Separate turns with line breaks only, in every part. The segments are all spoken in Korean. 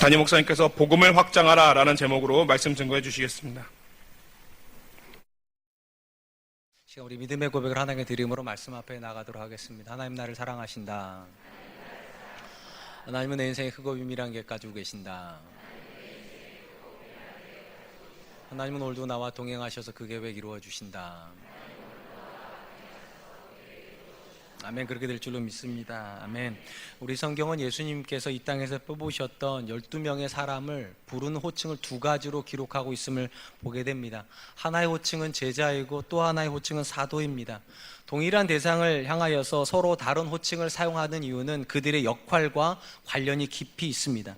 담임 목사님께서 복음을 확장하라 라는 제목으로 말씀 증거해 주시겠습니다.
시간 우리 믿음의 고백을 하나님께 드림으로 말씀 앞에 나가도록 하겠습니다. 하나님 나를 사랑하신다. 하나님은 내 인생에 크고 비밀한 계획 가지고 계신다. 하나님은 오늘도 나와 동행하셔서 그 계획 이루어 주신다. 아멘. 그렇게 될 줄로 믿습니다. 아멘. 우리 성경은 예수님께서 이 땅에서 뽑으셨던 12명의 사람을 부르는 호칭을 두 가지로 기록하고 있음을 보게 됩니다. 하나의 호칭은 제자이고 또 하나의 호칭은 사도입니다. 동일한 대상을 향하여서 서로 다른 호칭을 사용하는 이유는 그들의 역할과 관련이 깊이 있습니다.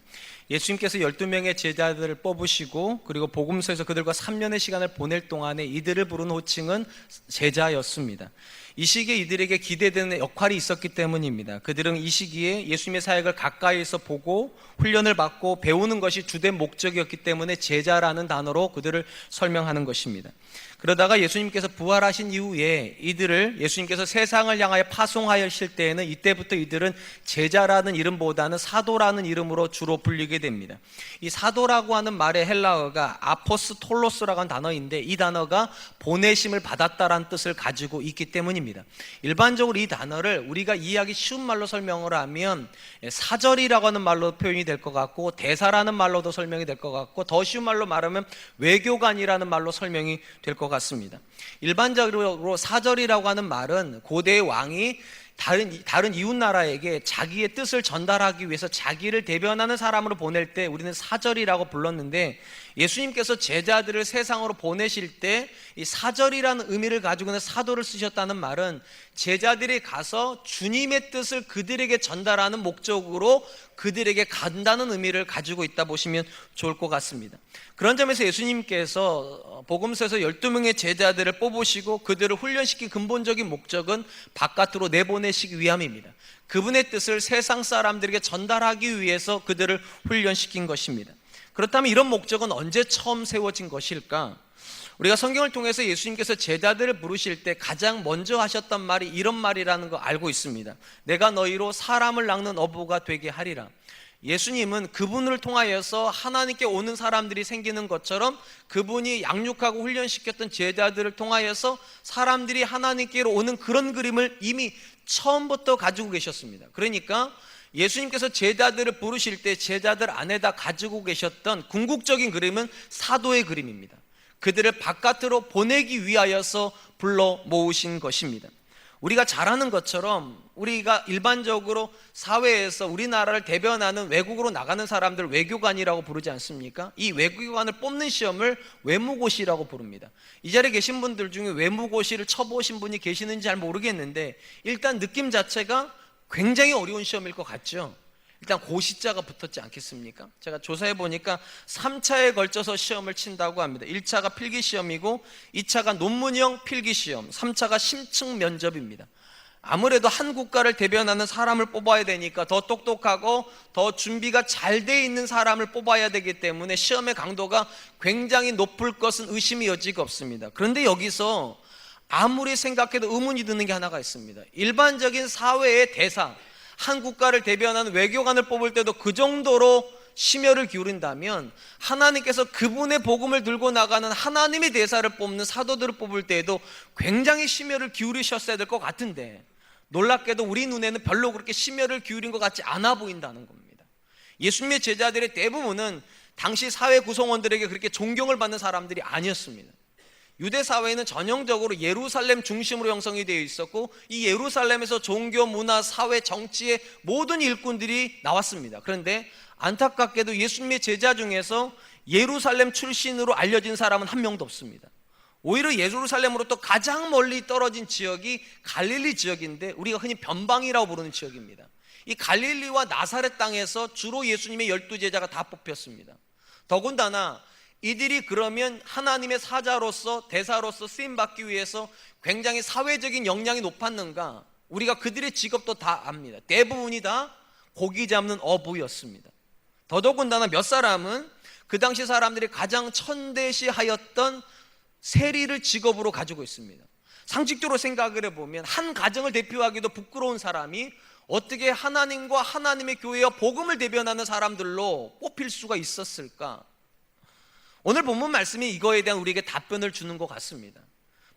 예수님께서 12명의 제자들을 뽑으시고 그리고 복음서에서 그들과 3년의 시간을 보낼 동안에 이들을 부른 호칭은 제자였습니다. 이 시기에 이들에게 기대되는 역할이 있었기 때문입니다. 그들은 이 시기에 예수님의 사역을 가까이에서 보고 훈련을 받고 배우는 것이 주된 목적이었기 때문에 제자라는 단어로 그들을 설명하는 것입니다. 그러다가 예수님께서 부활하신 이후에 이들을 예수님께서 세상을 향하여 파송하실 때에는 이때부터 이들은 제자라는 이름보다는 사도라는 이름으로 주로 불리게 됩니다. 이 사도라고 하는 말의 헬라어가 아포스톨로스라고 하는 단어인데 이 단어가 보내심을 받았다라는 뜻을 가지고 있기 때문입니다. 일반적으로 이 단어를 우리가 이해하기 쉬운 말로 설명을 하면 사절이라고 하는 말로 표현이 될 것 같고 대사라는 말로도 설명이 될 것 같고 더 쉬운 말로 말하면 외교관이라는 말로 설명이 될 것 같습니다. 일반적으로 사절이라고 하는 말은 고대의 왕이 다른 이웃 나라에게 자기의 뜻을 전달하기 위해서 자기를 대변하는 사람으로 보낼 때 우리는 사절이라고 불렀는데 예수님께서 제자들을 세상으로 보내실 때 이 사절이라는 의미를 가지고 있는 사도를 쓰셨다는 말은 제자들이 가서 주님의 뜻을 그들에게 전달하는 목적으로 그들에게 간다는 의미를 가지고 있다 보시면 좋을 것 같습니다. 그런 점에서 예수님께서 복음서에서 12명의 제자들을 뽑으시고 그들을 훈련시킨 근본적인 목적은 바깥으로 내보내시기 위함입니다. 그분의 뜻을 세상 사람들에게 전달하기 위해서 그들을 훈련시킨 것입니다. 그렇다면 이런 목적은 언제 처음 세워진 것일까? 우리가 성경을 통해서 예수님께서 제자들을 부르실 때 가장 먼저 하셨던 말이 이런 말이라는 거 알고 있습니다. 내가 너희로 사람을 낚는 어부가 되게 하리라. 예수님은 그분을 통하여서 하나님께 오는 사람들이 생기는 것처럼 그분이 양육하고 훈련시켰던 제자들을 통하여서 사람들이 하나님께로 오는 그런 그림을 이미 처음부터 가지고 계셨습니다. 그러니까 예수님께서 제자들을 부르실 때 제자들 안에다 가지고 계셨던 궁극적인 그림은 사도의 그림입니다. 그들을 바깥으로 보내기 위하여서 불러 모으신 것입니다. 우리가 잘 아는 것처럼 우리가 일반적으로 사회에서 우리나라를 대변하는 외국으로 나가는 사람들 외교관이라고 부르지 않습니까? 이 외교관을 뽑는 시험을 외무고시라고 부릅니다. 이 자리에 계신 분들 중에 외무고시를 쳐보신 분이 계시는지 잘 모르겠는데 일단 느낌 자체가 굉장히 어려운 시험일 것 같죠? 일단 고시자가 붙었지 않겠습니까? 제가 조사해 보니까 3차에 걸쳐서 시험을 친다고 합니다. 1차가 필기시험이고 2차가 논문형 필기시험, 3차가 심층 면접입니다. 아무래도 한 국가를 대변하는 사람을 뽑아야 되니까 더 똑똑하고 더 준비가 잘 돼 있는 사람을 뽑아야 되기 때문에 시험의 강도가 굉장히 높을 것은 의심의 여지가 없습니다. 그런데 여기서 아무리 생각해도 의문이 드는 게 하나가 있습니다. 일반적인 사회의 대사, 한 국가를 대변하는 외교관을 뽑을 때도 그 정도로 심혈을 기울인다면 하나님께서 그분의 복음을 들고 나가는 하나님의 대사를 뽑는 사도들을 뽑을 때에도 굉장히 심혈을 기울이셨어야 될 것 같은데 놀랍게도 우리 눈에는 별로 그렇게 심혈을 기울인 것 같지 않아 보인다는 겁니다. 예수님의 제자들의 대부분은 당시 사회 구성원들에게 그렇게 존경을 받는 사람들이 아니었습니다. 유대 사회는 전형적으로 예루살렘 중심으로 형성이 되어 있었고 이 예루살렘에서 종교, 문화, 사회, 정치의 모든 일꾼들이 나왔습니다. 그런데 안타깝게도 예수님의 제자 중에서 예루살렘 출신으로 알려진 사람은 한 명도 없습니다. 오히려 예루살렘으로부터 가장 멀리 떨어진 지역이 갈릴리 지역인데 우리가 흔히 변방이라고 부르는 지역입니다. 이 갈릴리와 나사렛 땅에서 주로 예수님의 12제자가 다 뽑혔습니다. 더군다나 이들이 그러면 하나님의 사자로서 대사로서 쓰임받기 위해서 굉장히 사회적인 역량이 높았는가? 우리가 그들의 직업도 다 압니다. 대부분이 다 고기 잡는 어부였습니다. 더더군다나 몇 사람은 그 당시 사람들이 가장 천대시하였던 세리를 직업으로 가지고 있습니다. 상식적으로 생각을 해보면 한 가정을 대표하기도 부끄러운 사람이 어떻게 하나님과 하나님의 교회와 복음을 대변하는 사람들로 뽑힐 수가 있었을까? 오늘 본문 말씀이 이거에 대한 우리에게 답변을 주는 것 같습니다.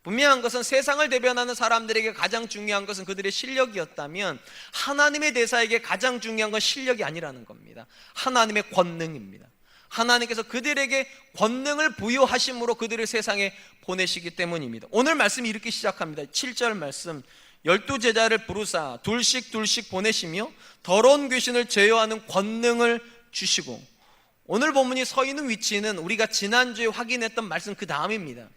분명한 것은 세상을 대변하는 사람들에게 가장 중요한 것은 그들의 실력이었다면 하나님의 대사에게 가장 중요한 건 실력이 아니라는 겁니다. 하나님의 권능입니다. 하나님께서 그들에게 권능을 부여하심으로 그들을 세상에 보내시기 때문입니다. 오늘 말씀이 이렇게 시작합니다. 7절 말씀, 12제자를 부르사 둘씩 보내시며 더러운 귀신을 제어하는 권능을 주시고, 오늘 본문이 서 있는 위치는 우리가 지난주에 확인했던 말씀 그 다음입니다.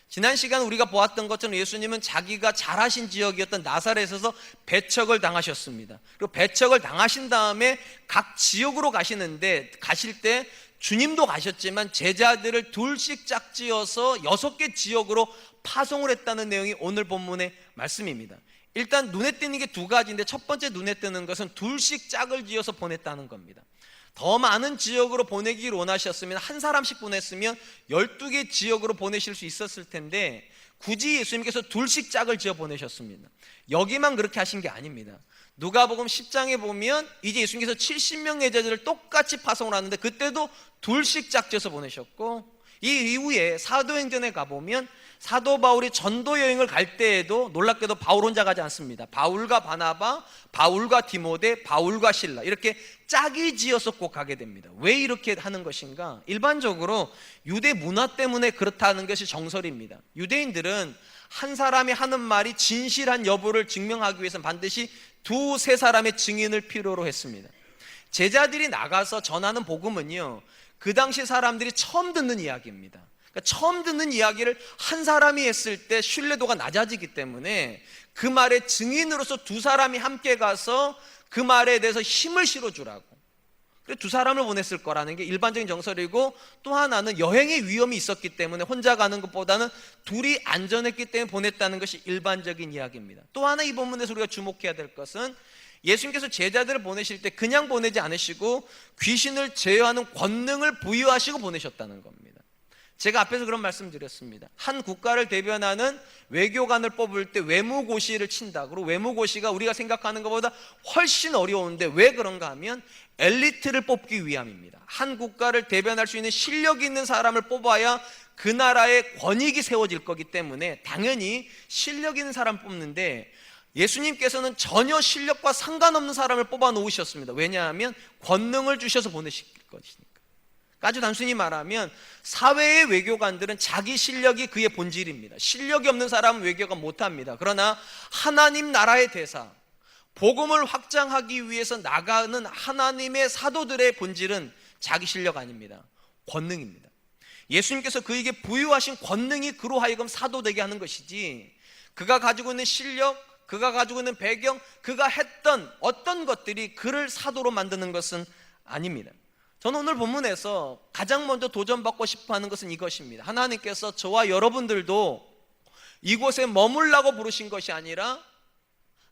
지난 시간 우리가 보았던 것처럼 예수님은 자기가 자라신 지역이었던 나사렛에서 배척을 당하셨습니다. 그리고 배척을 당하신 다음에 각 지역으로 가시는데, 가실 때 주님도 가셨지만 제자들을 둘씩 짝지어서 6개 지역으로 파송을 했다는 내용이 오늘 본문의 말씀입니다. 일단 눈에 띄는 게 두 가지인데, 첫 번째 눈에 띄는 것은 둘씩 짝을 지어서 보냈다는 겁니다. 더 많은 지역으로 보내기를 원하셨으면 한 사람씩 보냈으면 12개 지역으로 보내실 수 있었을 텐데, 굳이 예수님께서 둘씩 짝을 지어 보내셨습니다. 여기만 그렇게 하신 게 아닙니다. 누가복음 10장에 보면 이제 예수님께서 70명의 제자들을 똑같이 파송을 하는데, 그때도 둘씩 짝지어서 보내셨고, 이 이후에 사도행전에 가보면 사도 바울이 전도 여행을 갈 때에도 놀랍게도 바울 혼자 가지 않습니다. 바울과 바나바, 바울과 디모데, 바울과 실라, 이렇게 짝이 지어서 꼭 가게 됩니다. 왜 이렇게 하는 것인가? 일반적으로 유대 문화 때문에 그렇다는 것이 정설입니다. 유대인들은 한 사람이 하는 말이 진실한 여부를 증명하기 위해서는 반드시 2-3 사람의 증인을 필요로 했습니다. 제자들이 나가서 전하는 복음은요, 그 당시 사람들이 처음 듣는 이야기입니다. 그러니까 처음 듣는 이야기를 한 사람이 했을 때 신뢰도가 낮아지기 때문에 그 말의 증인으로서 2 사람이 함께 가서 그 말에 대해서 힘을 실어주라고, 그래서 2 사람을 보냈을 거라는 게 일반적인 정설이고, 또 하나는 여행의 위험이 있었기 때문에 혼자 가는 것보다는 둘이 안전했기 때문에 보냈다는 것이 일반적인 이야기입니다. 또 하나 이 본문에서 우리가 주목해야 될 것은, 예수님께서 제자들을 보내실 때 그냥 보내지 않으시고 귀신을 제어하는 권능을 부여하시고 보내셨다는 겁니다. 제가 앞에서 그런 말씀 드렸습니다. 한 국가를 대변하는 외교관을 뽑을 때 외무고시를 친다. 그리고 외무고시가 우리가 생각하는 것보다 훨씬 어려운데 왜 그런가 하면 엘리트를 뽑기 위함입니다. 한 국가를 대변할 수 있는 실력 있는 사람을 뽑아야 그 나라의 권익이 세워질 거기 때문에 당연히 실력 있는 사람을 뽑는데, 예수님께서는 전혀 실력과 상관없는 사람을 뽑아 놓으셨습니다. 왜냐하면 권능을 주셔서 보내실 것이니까. 아주 단순히 말하면 사회의 외교관들은 자기 실력이 그의 본질입니다. 실력이 없는 사람은 외교관 못합니다. 그러나 하나님 나라의 대사, 복음을 확장하기 위해서 나가는 하나님의 사도들의 본질은 자기 실력 아닙니다. 권능입니다. 예수님께서 그에게 부여하신 권능이 그로 하여금 사도되게 하는 것이지, 그가 가지고 있는 실력, 그가 가지고 있는 배경, 그가 했던 어떤 것들이 그를 사도로 만드는 것은 아닙니다. 저는 오늘 본문에서 가장 먼저 도전받고 싶어하는 것은 이것입니다. 하나님께서 저와 여러분들도 이곳에 머물라고 부르신 것이 아니라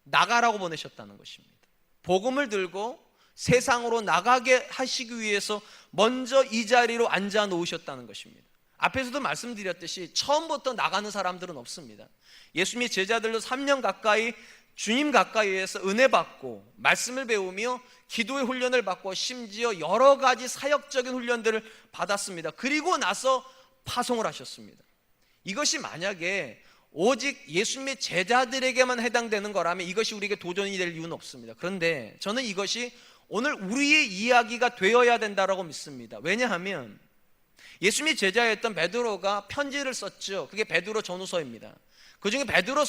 나가라고 보내셨다는 것입니다. 복음을 들고 세상으로 나가게 하시기 위해서 먼저 이 자리로 앉아 놓으셨다는 것입니다. 앞에서도 말씀드렸듯이 처음부터 나가는 사람들은 없습니다. 예수님의 제자들도 3년 가까이 주님 가까이에서 은혜 받고 말씀을 배우며 기도의 훈련을 받고 심지어 여러 가지 사역적인 훈련들을 받았습니다. 그리고 나서 파송을 하셨습니다. 이것이 만약에 오직 예수님의 제자들에게만 해당되는 거라면 이것이 우리에게 도전이 될 이유는 없습니다. 그런데 저는 이것이 오늘 우리의 이야기가 되어야 된다고 믿습니다. 왜냐하면 예수님의 제자였던 베드로가 편지를 썼죠. 그게 베드로 전후서입니다. 그중에 베드로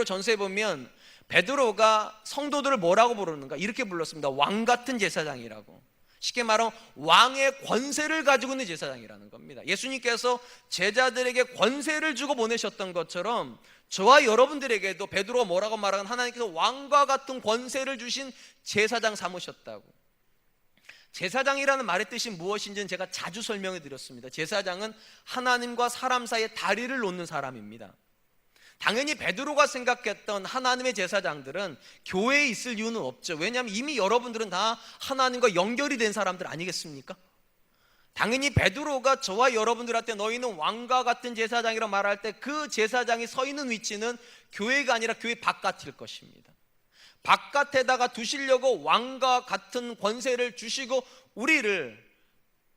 전서에 보면 베드로가 성도들을 뭐라고 부르는가? 이렇게 불렀습니다. 왕 같은 제사장이라고. 쉽게 말하면 왕의 권세를 가지고 있는 제사장이라는 겁니다. 예수님께서 제자들에게 권세를 주고 보내셨던 것처럼 저와 여러분들에게도 베드로가 뭐라고 말하면 하나님께서 왕과 같은 권세를 주신 제사장 삼으셨다고. 제사장이라는 말의 뜻이 무엇인지는 제가 자주 설명해 드렸습니다. 제사장은 하나님과 사람 사이에 다리를 놓는 사람입니다. 당연히 베드로가 생각했던 하나님의 제사장들은 교회에 있을 이유는 없죠. 왜냐하면 이미 여러분들은 다 하나님과 연결이 된 사람들 아니겠습니까? 당연히 베드로가 저와 여러분들한테 너희는 왕과 같은 제사장이라고 말할 때 그 제사장이 서 있는 위치는 교회가 아니라 교회 바깥일 것입니다.
바깥에다가 두시려고 왕과 같은 권세를 주시고 우리를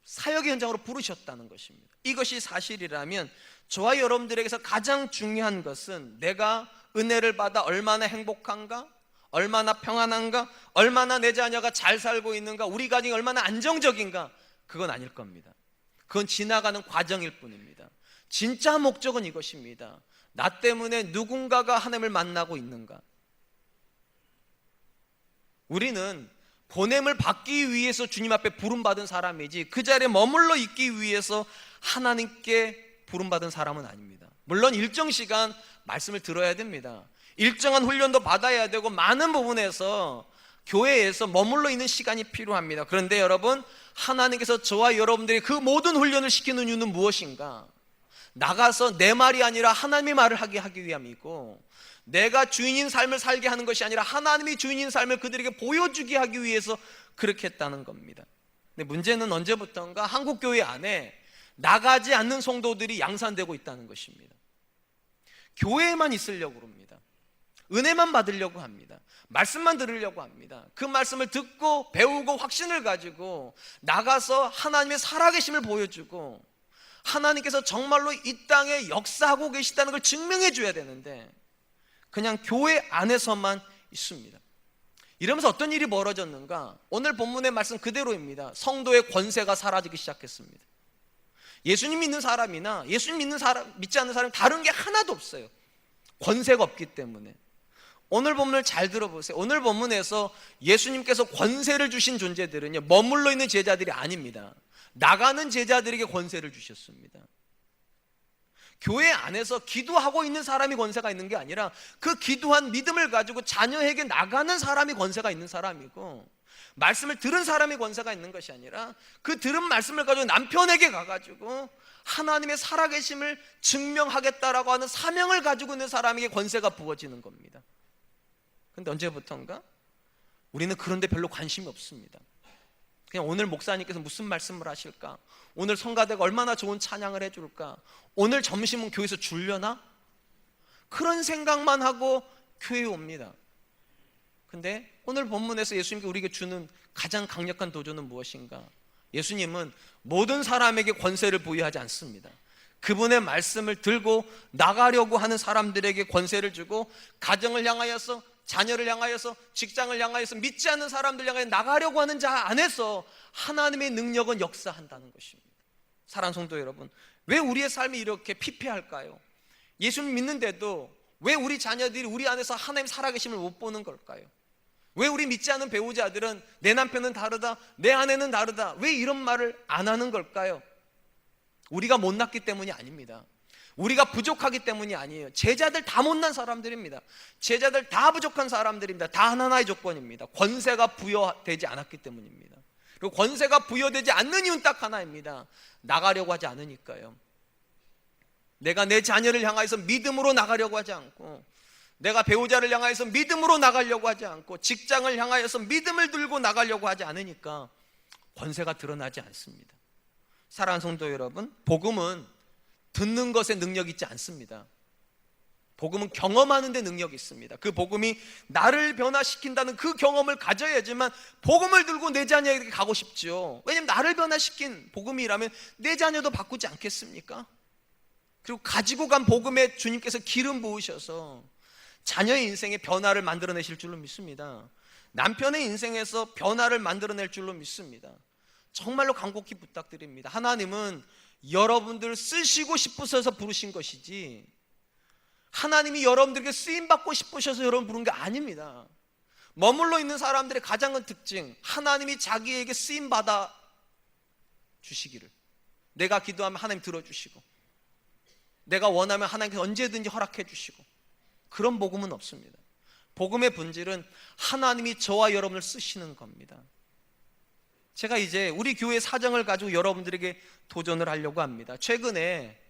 사역의 현장으로 부르셨다는 것입니다. 이것이 사실이라면 저와 여러분들에게서 가장 중요한 것은 내가 은혜를 받아 얼마나 행복한가, 얼마나 평안한가, 얼마나 내 자녀가 잘 살고 있는가, 우리 가정이 얼마나 안정적인가, 그건 아닐 겁니다. 그건 지나가는 과정일 뿐입니다. 진짜 목적은 이것입니다. 나 때문에 누군가가 하나님을 만나고 있는가. 우리는 보냄을 받기 위해서 주님 앞에 부름받은 사람이지 그 자리에 머물러 있기 위해서 하나님께 부름받은 사람은 아닙니다. 물론 일정 시간 말씀을 들어야 됩니다. 일정한 훈련도 받아야 되고 많은 부분에서 교회에서 머물러 있는 시간이 필요합니다. 그런데 여러분, 하나님께서 저와 여러분들이 그 모든 훈련을 시키는 이유는 무엇인가? 나가서 내 말이 아니라 하나님의 말을 하기 위함이고, 내가 주인인 삶을 살게 하는 것이 아니라 하나님이 주인인 삶을 그들에게 보여주게 하기 위해서 그렇게 했다는 겁니다. 근데 문제는 언제부턴가 한국 교회 안에 나가지 않는 성도들이 양산되고 있다는 것입니다. 교회에만 있으려고 합니다. 은혜만 받으려고 합니다. 말씀만 들으려고 합니다. 그 말씀을 듣고 배우고 확신을 가지고 나가서 하나님의 살아계심을 보여주고 하나님께서 정말로 이 땅에 역사하고 계시다는 걸 증명해 줘야 되는데 그냥 교회 안에서만 있습니다. 이러면서 어떤 일이 벌어졌는가? 오늘 본문의 말씀 그대로입니다. 성도의 권세가 사라지기 시작했습니다. 예수님 믿는 사람이나 예수님 믿는 사람, 믿지 않는 사람이 다른 게 하나도 없어요. 권세가 없기 때문에. 오늘 본문을 잘 들어보세요. 오늘 본문에서 예수님께서 권세를 주신 존재들은요, 머물러 있는 제자들이 아닙니다. 나가는 제자들에게 권세를 주셨습니다. 교회 안에서 기도하고 있는 사람이 권세가 있는 게 아니라 그 기도한 믿음을 가지고 자녀에게 나가는 사람이 권세가 있는 사람이고, 말씀을 들은 사람이 권세가 있는 것이 아니라 그 들은 말씀을 가지고 남편에게 가가지고 하나님의 살아계심을 증명하겠다라고 하는 사명을 가지고 있는 사람에게 권세가 부어지는 겁니다. 근데 언제부턴가 우리는 그런 데 별로 관심이 없습니다. 그냥 오늘 목사님께서 무슨 말씀을 하실까? 오늘 성가대가 얼마나 좋은 찬양을 해줄까? 오늘 점심은 교회에서 줄려나? 그런 생각만 하고 교회에 옵니다. 근데 오늘 본문에서 예수님께 우리에게 주는 가장 강력한 도전은 무엇인가? 예수님은 모든 사람에게 권세를 부여하지 않습니다. 그분의 말씀을 들고 나가려고 하는 사람들에게 권세를 주고, 가정을 향하여서, 자녀를 향하여서, 직장을 향하여서, 믿지 않는 사람들 향하여 나가려고 하는 자 안에서 하나님의 능력은 역사한다는 것입니다. 사랑하는 성도 여러분, 왜 우리의 삶이 이렇게 피폐할까요? 예수님 믿는데도 왜 우리 자녀들이 우리 안에서 하나님 살아계심을 못 보는 걸까요? 왜 우리 믿지 않는 배우자들은 내 남편은 다르다, 내 아내는 다르다, 왜 이런 말을 안 하는 걸까요? 우리가 못났기 때문이 아닙니다. 우리가 부족하기 때문이 아니에요. 제자들 다 못난 사람들입니다. 제자들 다 부족한 사람들입니다. 다 하나의 조건입니다. 권세가 부여되지 않았기 때문입니다. 그리고 권세가 부여되지 않는 이유는 딱 하나입니다. 나가려고 하지 않으니까요. 내가 내 자녀를 향하여서 믿음으로 나가려고 하지 않고, 내가 배우자를 향하여서 믿음으로 나가려고 하지 않고, 직장을 향하여서 믿음을 들고 나가려고 하지 않으니까 권세가 드러나지 않습니다. 사랑하는 성도 여러분, 복음은 듣는 것에 능력이 있지 않습니다. 복음은 경험하는 데 능력이 있습니다. 그 복음이 나를 변화시킨다는 그 경험을 가져야지만 복음을 들고 내 자녀에게 가고 싶죠. 왜냐하면 나를 변화시킨 복음이라면 내 자녀도 바꾸지 않겠습니까? 그리고 가지고 간 복음에 주님께서 기름 부으셔서 자녀의 인생에 변화를 만들어내실 줄로 믿습니다. 남편의 인생에서 변화를 만들어낼 줄로 믿습니다. 정말로 간곡히 부탁드립니다. 하나님은 여러분들 쓰시고 싶으셔서 부르신 것이지, 하나님이 여러분들에게 쓰임받고 싶으셔서 여러분 부른 게 아닙니다. 머물러 있는 사람들의 가장 큰 특징, 하나님이 자기에게 쓰임받아 주시기를, 내가 기도하면 하나님 들어주시고, 내가 원하면 하나님께서 언제든지 허락해 주시고, 그런 복음은 없습니다. 복음의 본질은 하나님이 저와 여러분을 쓰시는 겁니다. 제가 이제 우리 교회 사정을 가지고 여러분들에게 도전을 하려고 합니다. 최근에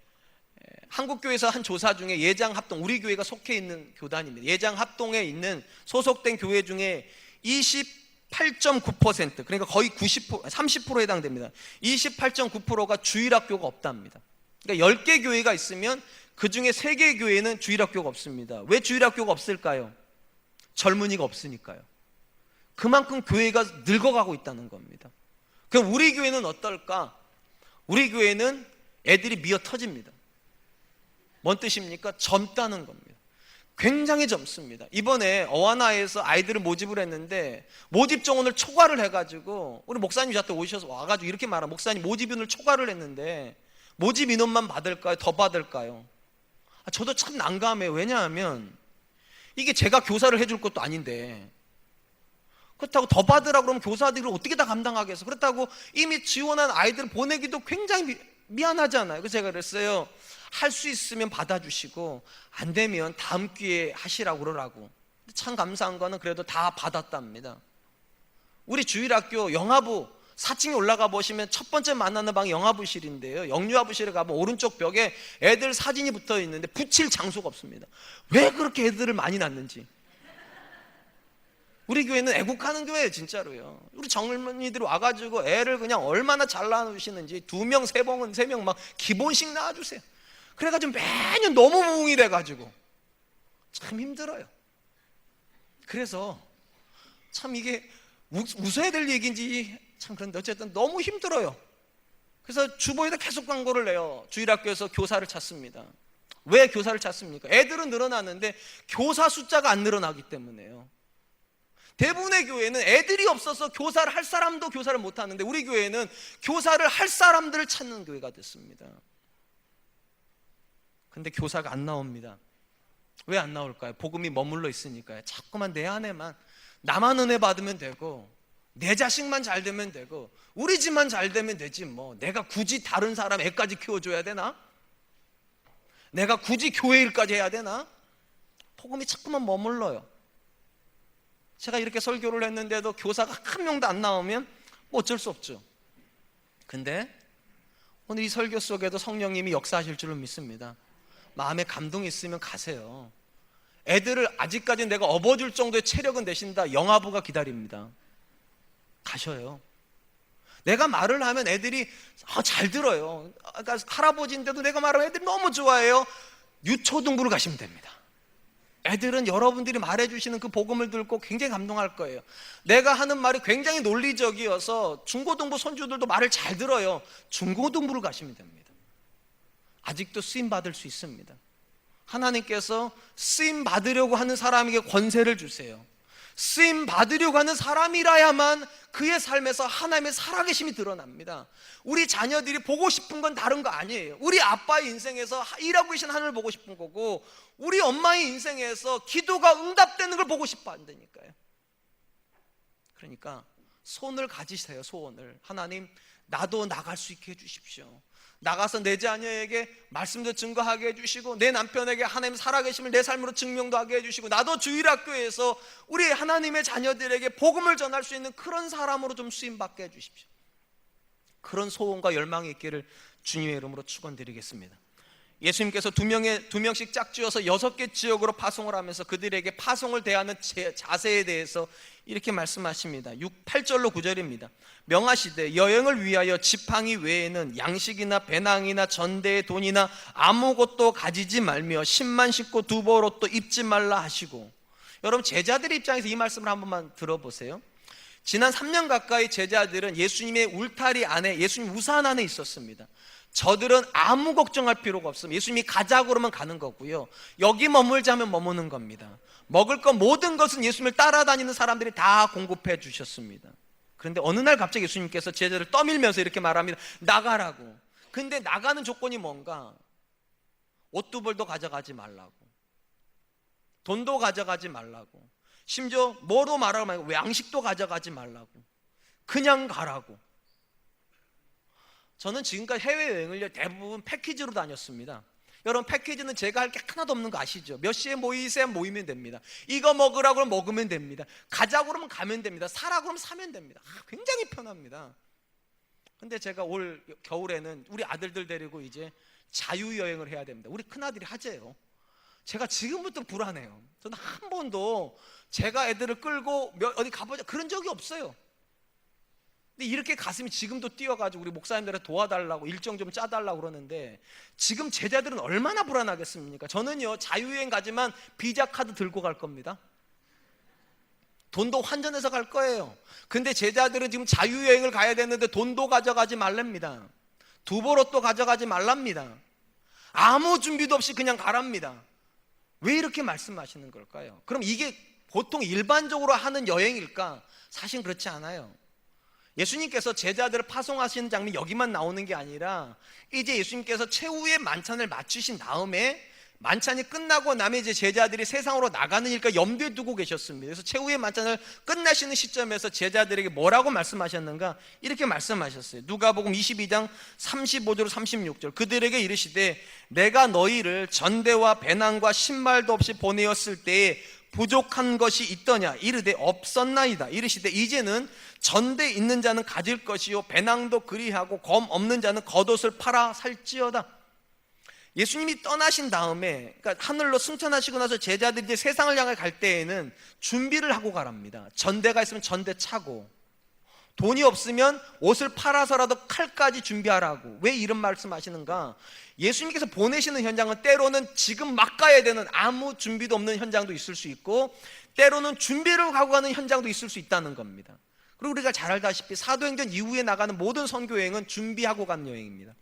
한국교회에서 한 조사 중에 예장합동, 우리 교회가 속해 있는 교단입니다. 예장합동에 있는 소속된 교회 중에 28.9%, 그러니까 거의 90%, 30%에 해당됩니다. 28.9%가 주일학교가 없답니다. 그러니까 10개 교회가 있으면 그 중에 3개 교회는 주일학교가 없습니다. 왜 주일학교가 없을까요? 젊은이가 없으니까요. 그만큼 교회가 늙어가고 있다는 겁니다. 그럼 우리 교회는 어떨까? 우리 교회는 애들이 미어 터집니다. 뭔 뜻입니까? 젊다는 겁니다. 굉장히 젊습니다. 이번에 어하나에서 아이들을 모집을 했는데 모집 정원을 초과를 해가지고 우리 목사님 저한테 오셔서 와가지고 이렇게 말하 목사님 모집인을 초과를 했는데 모집 인원만 받을까요? 더 받을까요? 저도 참 난감해요. 왜냐하면 이게 제가 교사를 해줄 것도 아닌데 그렇다고 더 받으라고 그러면 교사들이 어떻게 다 감당하겠어. 그렇다고 이미 지원한 아이들 보내기도 굉장히 미안하잖아요. 그래서 제가 그랬어요. 할 수 있으면 받아주시고 안 되면 다음 기회에 하시라고 그러라고. 참 감사한 거는 그래도 다 받았답니다. 우리 주일학교 영화부 4층에 올라가 보시면 첫 번째 만나는 방이 영화부실인데요, 영유아부실에 가면 오른쪽 벽에 애들 사진이 붙어 있는데 붙일 장소가 없습니다. 왜 그렇게 애들을 많이 낳는지. 우리 교회는 애국하는 교회예요, 진짜로요. 우리 젊은이들이 와가지고 애를 그냥 얼마나 잘 낳아주시는지 2명, 3명 막 기본씩 낳아주세요. 그래가지고 매년 너무 무응이 돼가지고 참 힘들어요. 그래서 참 이게 웃어야 될 얘기인지 참 그런데 어쨌든 너무 힘들어요. 그래서 주보에다 계속 광고를 내요. 주일학교에서 교사를 찾습니다. 왜 교사를 찾습니까? 애들은 늘어나는데 교사 숫자가 안 늘어나기 때문에요. 대부분의 교회는 애들이 없어서 교사를 할 사람도 교사를 못 하는데 우리 교회는 교사를 할 사람들을 찾는 교회가 됐습니다. 근데 교사가 안 나옵니다. 왜 안 나올까요? 복음이 머물러 있으니까요. 자꾸만 내 안에만 나만 은혜 받으면 되고 내 자식만 잘 되면 되고 우리 집만 잘 되면 되지 뭐 내가 굳이 다른 사람 애까지 키워줘야 되나? 내가 굳이 교회 일까지 해야 되나? 복음이 자꾸만 머물러요. 제가 이렇게 설교를 했는데도 교사가 한 명도 안 나오면 뭐 어쩔 수 없죠. 근데 오늘 이 설교 속에도 성령님이 역사하실 줄을 믿습니다. 마음에 감동이 있으면 가세요. 애들을 아직까지 내가 업어줄 정도의 체력은 되신다. 영아부가 기다립니다. 가셔요. 내가 말을 하면 애들이 잘 들어요. 그러니까 할아버지인데도 내가 말하면 애들이 너무 좋아해요. 유초등부를 가시면 됩니다. 애들은 여러분들이 말해주시는 그 복음을 듣고 굉장히 감동할 거예요. 내가 하는 말이 굉장히 논리적이어서 중고등부 손주들도 말을 잘 들어요. 중고등부를 가시면 됩니다. 아직도 쓰임 받을 수 있습니다. 하나님께서 쓰임 받으려고 하는 사람에게 권세를 주세요. 쓰임 받으려고 하는 사람이라야만 그의 삶에서 하나님의 살아계심이 드러납니다. 우리 자녀들이 보고 싶은 건 다른 거 아니에요. 우리 아빠의 인생에서 일하고 계신 하나님을 보고 싶은 거고 우리 엄마의 인생에서 기도가 응답되는 걸 보고 싶어 한다니까요. 그러니까 손을 가지세요. 소원을. 하나님, 나도 나갈 수 있게 해주십시오. 나가서 내 자녀에게 말씀도 증거하게 해주시고 내 남편에게 하나님 살아계심을 내 삶으로 증명도 하게 해주시고 나도 주일학교에서 우리 하나님의 자녀들에게 복음을 전할 수 있는 그런 사람으로 좀 쓰임받게 해주십시오. 그런 소원과 열망이 있기를 주님의 이름으로 축원드리겠습니다. 예수님께서 두 명씩 짝지어서 6개 지역으로 파송을 하면서 그들에게 파송을 대하는 자세에 대해서 이렇게 말씀하십니다. 8절로 9절입니다. 명하시되 여행을 위하여 지팡이 외에는 양식이나 배낭이나 전대의 돈이나 아무것도 가지지 말며 신만 신고 두벌옷도 입지 말라 하시고. 여러분, 제자들의 입장에서 이 말씀을 한 번만 들어보세요. 지난 3년 가까이 제자들은 예수님의 울타리 안에, 예수님 우산 안에 있었습니다. 저들은 아무 걱정할 필요가 없습니다. 예수님이 가자고 그러면 가는 거고요. 여기 머물자면 머무는 겁니다. 먹을 것 모든 것은 예수님을 따라다니는 사람들이 다 공급해 주셨습니다. 그런데 어느 날 갑자기 예수님께서 제자를 떠밀면서 이렇게 말합니다. 나가라고. 근데 나가는 조건이 뭔가? 옷 두 벌도 가져가지 말라고, 돈도 가져가지 말라고, 심지어 뭐로 말하고 말고 양식도 가져가지 말라고, 그냥 가라고. 저는 지금까지 해외여행을 대부분 패키지로 다녔습니다. 여러분, 패키지는 제가 할 게 하나도 없는 거 아시죠? 몇 시에 모이세요? 모이면 됩니다. 이거 먹으라고 하면 먹으면 됩니다. 가자고 그러면 가면 됩니다. 사라고 그러면 사면 됩니다. 굉장히 편합니다. 근데 제가 올 겨울에는 우리 아들들 데리고 이제 자유여행을 해야 됩니다. 우리 큰아들이 하재요. 제가 지금부터 불안해요. 저는 한 번도 제가 애들을 끌고 어디 가보자 그런 적이 없어요. 근데 이렇게 가슴이 지금도 뛰어가지고 우리 목사님들한테 도와달라고 일정 좀 짜달라고 그러는데 지금 제자들은 얼마나 불안하겠습니까? 저는요, 자유여행 가지만 비자 카드 들고 갈 겁니다. 돈도 환전해서 갈 거예요. 근데 제자들은 지금 자유여행을 가야 되는데 돈도 가져가지 말랍니다. 두보로또 가져가지 말랍니다. 아무 준비도 없이 그냥 가랍니다. 왜 이렇게 말씀하시는 걸까요? 그럼 이게 보통 일반적으로 하는 여행일까? 사실 그렇지 않아요. 예수님께서 제자들을 파송하시는 장면이 여기만 나오는 게 아니라 이제 예수님께서 최후의 만찬을 마치신 다음에 만찬이 끝나고 나면 이제 제자들이 세상으로 나가는 일까 염두에 두고 계셨습니다. 그래서 최후의 만찬을 끝나시는 시점에서 제자들에게 뭐라고 말씀하셨는가? 이렇게 말씀하셨어요. 누가복음 22장 35절 36절 그들에게 이르시되 내가 너희를 전대와 배낭과 신발도 없이 보내었을 때에 부족한 것이 있더냐? 이르되 없었나이다. 이르시되 이제는 전대 있는 자는 가질 것이요 배낭도 그리하고 검 없는 자는 겉옷을 팔아 살지어다. 예수님이 떠나신 다음에 그러니까 하늘로 승천하시고 나서 제자들이 이제 세상을 향해 갈 때에는 준비를 하고 가랍니다. 전대가 있으면 전대 차고, 돈이 없으면 옷을 팔아서라도 칼까지 준비하라고. 왜 이런 말씀하시는가? 예수님께서 보내시는 현장은 때로는 지금 막 가야 되는 아무 준비도 없는 현장도 있을 수 있고, 때로는 준비를 하고 가는 현장도 있을 수 있다는 겁니다. 그리고 우리가 잘 알다시피 사도행전 이후에 나가는 모든 선교 여행은 준비하고 가는 여행입니다.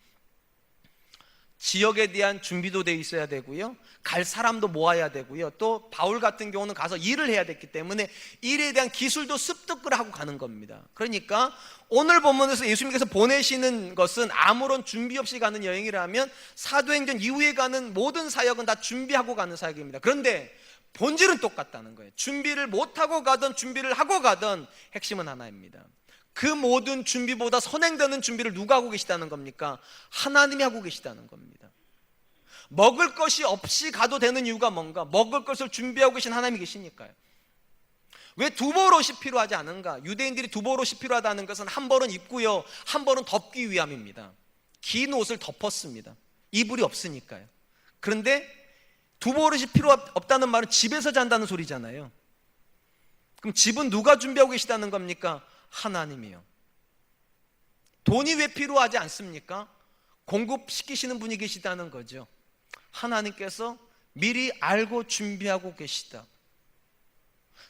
지역에 대한 준비도 돼 있어야 되고요, 갈 사람도 모아야 되고요, 또 바울 같은 경우는 가서 일을 해야 됐기 때문에 일에 대한 기술도 습득을 하고 가는 겁니다. 그러니까 오늘 본문에서 예수님께서 보내시는 것은 아무런 준비 없이 가는 여행이라면 사도행전 이후에 가는 모든 사역은 다 준비하고 가는 사역입니다. 그런데 본질은 똑같다는 거예요. 준비를 못하고 가든 준비를 하고 가든 핵심은 하나입니다. 그 모든 준비보다 선행되는 준비를 누가 하고 계시다는 겁니까? 하나님이 하고 계시다는 겁니다. 먹을 것이 없이 가도 되는 이유가 뭔가? 먹을 것을 준비하고 계신 하나님이 계시니까요. 왜 두벌옷이 필요하지 않은가? 유대인들이 두벌옷이 필요하다는 것은 한 벌은 입고요, 한 벌은 덮기 위함입니다. 긴 옷을 덮었습니다. 이불이 없으니까요. 그런데 두벌옷이 필요 없다는 말은 집에서 잔다는 소리잖아요. 그럼 집은 누가 준비하고 계시다는 겁니까? 하나님이요. 돈이 왜 필요하지 않습니까? 공급시키시는 분이 계시다는 거죠. 하나님께서 미리 알고 준비하고 계시다.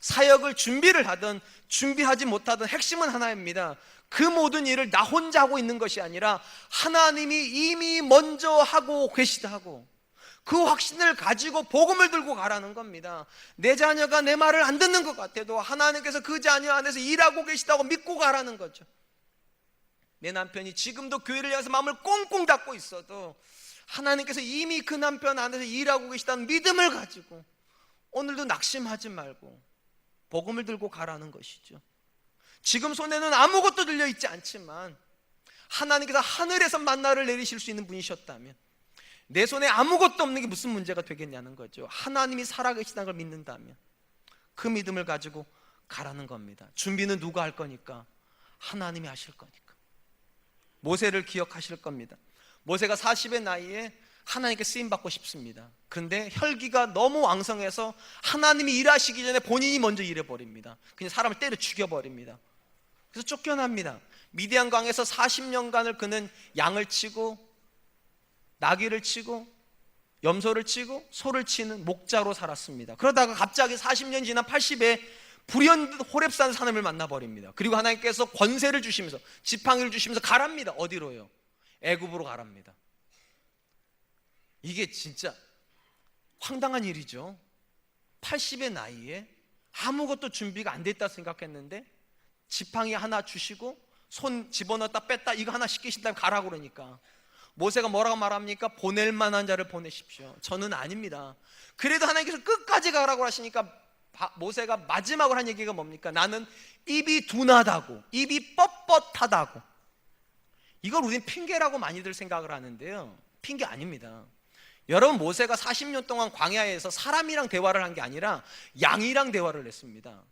사역을 준비를 하든 준비하지 못하든 핵심은 하나입니다. 그 모든 일을 나 혼자 하고 있는 것이 아니라 하나님이 이미 먼저 하고 계시다고, 그 확신을 가지고 복음을 들고 가라는 겁니다. 내 자녀가 내 말을 안 듣는 것 같아도 하나님께서 그 자녀 안에서 일하고 계시다고 믿고 가라는 거죠. 내 남편이 지금도 교회를 향해서 마음을 꽁꽁 닫고 있어도 하나님께서 이미 그 남편 안에서 일하고 계시다는 믿음을 가지고 오늘도 낙심하지 말고 복음을 들고 가라는 것이죠. 지금 손에는 아무것도 들려있지 않지만 하나님께서 하늘에서 만나를 내리실 수 있는 분이셨다면 내 손에 아무것도 없는 게 무슨 문제가 되겠냐는 거죠. 하나님이 살아계시다는 걸 믿는다면 그 믿음을 가지고 가라는 겁니다. 준비는 누가 할 거니까? 하나님이 하실 거니까. 모세를 기억하실 겁니다. 모세가 40의 나이에 하나님께 쓰임받고 싶습니다. 그런데 혈기가 너무 왕성해서 하나님이 일하시기 전에 본인이 먼저 일해버립니다. 그냥 사람을 때려 죽여버립니다. 그래서 쫓겨납니다. 미디안 강에서 40년간을 그는 양을 치고 나귀를 치고 염소를 치고 소를 치는 목자로 살았습니다. 그러다가 갑자기 40년 지난 80에 불현듯 호렙산 사람을 만나버립니다. 그리고 하나님께서 권세를 주시면서 지팡이를 주시면서 가랍니다. 어디로요? 애굽으로 가랍니다. 이게 진짜 황당한 일이죠. 80의 나이에 아무것도 준비가 안 됐다 생각했는데 지팡이 하나 주시고 손 집어넣었다 뺐다 이거 하나 시키신 다음에 가라고 그러니까 모세가 뭐라고 말합니까? 보낼 만한 자를 보내십시오. 저는 아닙니다. 그래도 하나님께서 끝까지 가라고 하시니까 모세가 마지막으로 한 얘기가 뭡니까? 나는 입이 둔하다고, 입이 뻣뻣하다고. 이걸 우리는 핑계라고 많이들 생각을 하는데요, 핑계 아닙니다. 여러분, 모세가 40년 동안 광야에서 사람이랑 대화를 한 게 아니라 양이랑 대화를 했습니다.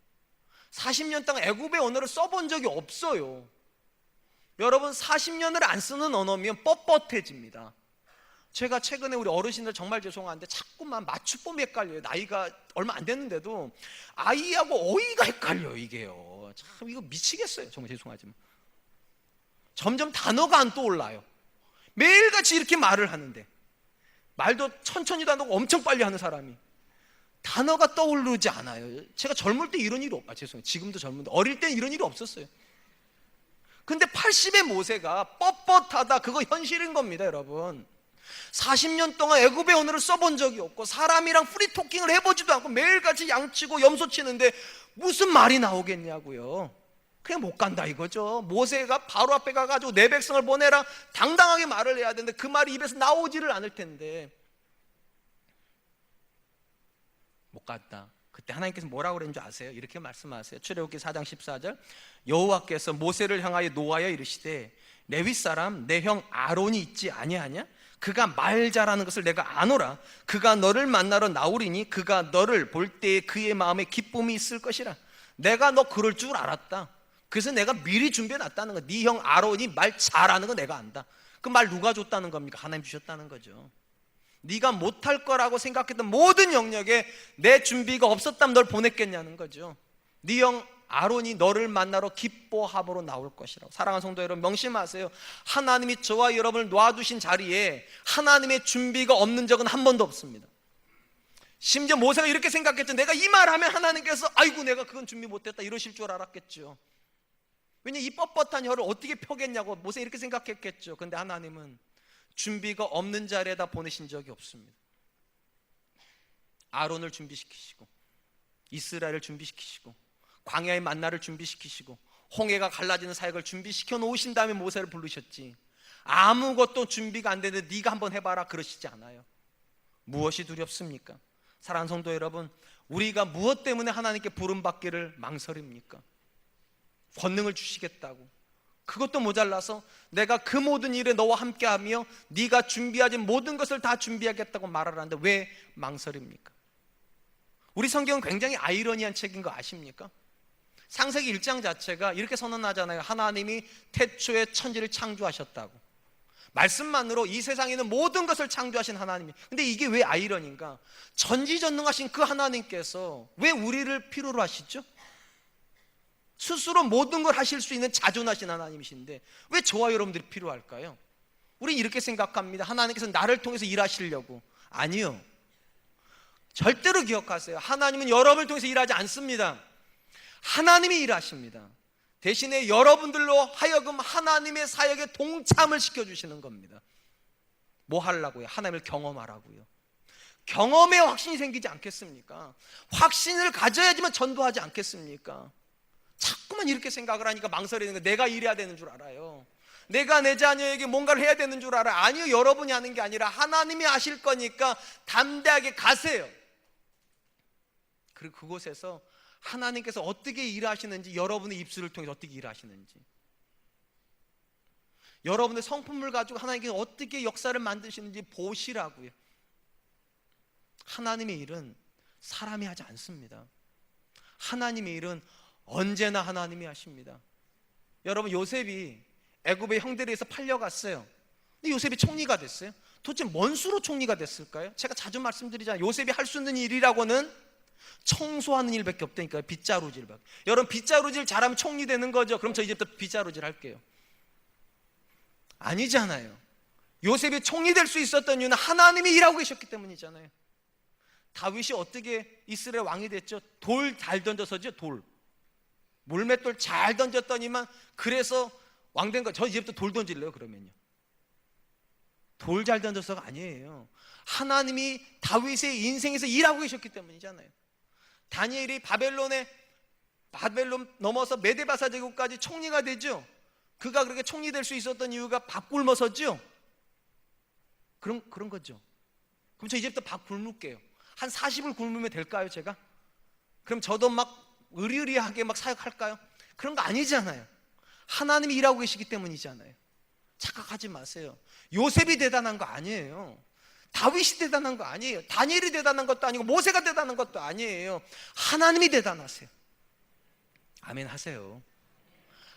40년 동안 애굽의 언어를 써본 적이 없어요. 여러분, 40년을 안 쓰는 언어면 뻣뻣해집니다. 제가 최근에 우리 어르신들 정말 죄송한데 자꾸만 맞춤법이 헷갈려요. 나이가 얼마 안 됐는데도 아이하고 어이가 헷갈려요. 이게요, 참 이거 미치겠어요. 정말 죄송하지만 점점 단어가 안 떠올라요. 매일같이 이렇게 말을 하는데 말도 천천히도 안 하고 엄청 빨리 하는 사람이 단어가 떠오르지 않아요. 제가 젊을 때 이런 일이 죄송해요. 지금도 젊은데 어릴 때 이런 일이 없었어요. 근데 80의 모세가 뻣뻣하다, 그거 현실인 겁니다, 여러분. 40년 동안 애굽의 언어를 써본 적이 없고 사람이랑 프리토킹을 해보지도 않고 매일같이 양치고 염소 치는데 무슨 말이 나오겠냐고요. 그냥 못 간다 이거죠. 모세가 바로 앞에 가가지고 내 백성을 보내라 당당하게 말을 해야 되는데 그 말이 입에서 나오지를 않을 텐데 못 갔다. 그때 하나님께서 뭐라고 그랬는지 아세요? 이렇게 말씀하세요. 출애굽기 4장 14절, 여호와께서 모세를 향하여 노하여 이르시되 레위 사람 내 형 아론이 있지 아니하냐? 그가 말 잘하는 것을 내가 아노라. 그가 너를 만나러 나오리니 그가 너를 볼 때에 그의 마음에 기쁨이 있을 것이라. 내가 너 그럴 줄 알았다. 그래서 내가 미리 준비해 놨다는 거야. 네 형 아론이 말 잘하는 거 내가 안다. 그 말 누가 줬다는 겁니까? 하나님 주셨다는 거죠. 네가 못할 거라고 생각했던 모든 영역에 내 준비가 없었다면 널 보냈겠냐는 거죠. 네 형 아론이 너를 만나러 기뻐함으로 나올 것이라고. 사랑하는 성도 여러분, 명심하세요. 하나님이 저와 여러분을 놓아두신 자리에 하나님의 준비가 없는 적은 한 번도 없습니다. 심지어 모세가 이렇게 생각했죠. 내가 이 말하면 하나님께서 아이고 내가 그건 준비 못했다 이러실 줄 알았겠죠. 왜냐 이 뻣뻣한 혀를 어떻게 펴겠냐고 모세 이렇게 생각했겠죠. 근데 하나님은 준비가 없는 자리에다 보내신 적이 없습니다. 아론을 준비시키시고 이스라엘을 준비시키시고 광야의 만나를 준비시키시고 홍해가 갈라지는 사역을 준비시켜 놓으신 다음에 모세를 부르셨지, 아무것도 준비가 안 되는데 네가 한번 해봐라 그러시지 않아요. 무엇이 두렵습니까? 사랑하는 성도 여러분, 우리가 무엇 때문에 하나님께 부름받기를 망설입니까? 권능을 주시겠다고, 그것도 모자라서 내가 그 모든 일에 너와 함께하며 네가 준비하지 모든 것을 다 준비하겠다고 말을 하는데 왜 망설입니까? 우리 성경은 굉장히 아이러니한 책인 거 아십니까? 창세기 1장 자체가 이렇게 선언하잖아요. 하나님이 태초에 천지를 창조하셨다고. 말씀만으로 이 세상에 있는 모든 것을 창조하신 하나님이. 근데 이게 왜 아이러니인가? 전지전능하신 그 하나님께서 왜 우리를 필요로 하시죠? 스스로 모든 걸 하실 수 있는 자존하신 하나님이신데 왜 저와 여러분들이 필요할까요? 우린 이렇게 생각합니다. 하나님께서 나를 통해서 일하시려고. 아니요, 절대로 기억하세요. 하나님은 여러분을 통해서 일하지 않습니다. 하나님이 일하십니다. 대신에 여러분들로 하여금 하나님의 사역에 동참을 시켜주시는 겁니다. 뭐 하려고요? 하나님을 경험하라고요. 경험에 확신이 생기지 않겠습니까? 확신을 가져야지만 전도하지 않겠습니까? 자꾸만 이렇게 생각을 하니까 망설이는 거예요. 내가 일해야 되는 줄 알아요. 내가 내 자녀에게 뭔가를 해야 되는 줄 알아요. 아니요, 여러분이 하는 게 아니라 하나님이 하실 거니까 담대하게 가세요. 그리고 그곳에서 하나님께서 어떻게 일하시는지, 여러분의 입술을 통해서 어떻게 일하시는지, 여러분의 성품을 가지고 하나님께서 어떻게 역사를 만드시는지 보시라고요. 하나님의 일은 사람이 하지 않습니다. 하나님의 일은 언제나 하나님이 하십니다. 여러분, 요셉이 애굽의 형들에 의해서 팔려갔어요. 근데 요셉이 총리가 됐어요. 도대체 뭔 수로 총리가 됐을까요? 제가 자주 말씀드리잖아요. 요셉이 할 수 있는 일이라고는 청소하는 일밖에 없다니까요. 빗자루질밖에. 여러분, 빗자루질 잘하면 총리 되는 거죠? 그럼 저 이제부터 빗자루질 할게요. 아니잖아요. 요셉이 총리 될 수 있었던 이유는 하나님이 일하고 계셨기 때문이잖아요. 다윗이 어떻게 이스라엘 왕이 됐죠? 돌 잘 던져서죠. 돌 물맷돌 잘 던졌더니만 그래서 왕 된 거. 저 이제부터 돌 던질래요 그러면요. 돌 잘 던져서가 아니에요. 하나님이 다윗의 인생에서 일하고 계셨기 때문이잖아요. 다니엘이 바벨론 넘어서 메데바사 제국까지 총리가 되죠. 그가 그렇게 총리 될 수 있었던 이유가 밥 굶어서죠. 그런 거죠. 그럼 저 이제부터 밥 굶을게요. 한 40을 굶으면 될까요 제가? 그럼 저도 막 의리의리하게 막 사역할까요? 그런 거 아니잖아요. 하나님이 일하고 계시기 때문이잖아요. 착각하지 마세요. 요셉이 대단한 거 아니에요. 다윗이 대단한 거 아니에요. 다니엘이 대단한 것도 아니고 모세가 대단한 것도 아니에요. 하나님이 대단하세요. 아멘 하세요.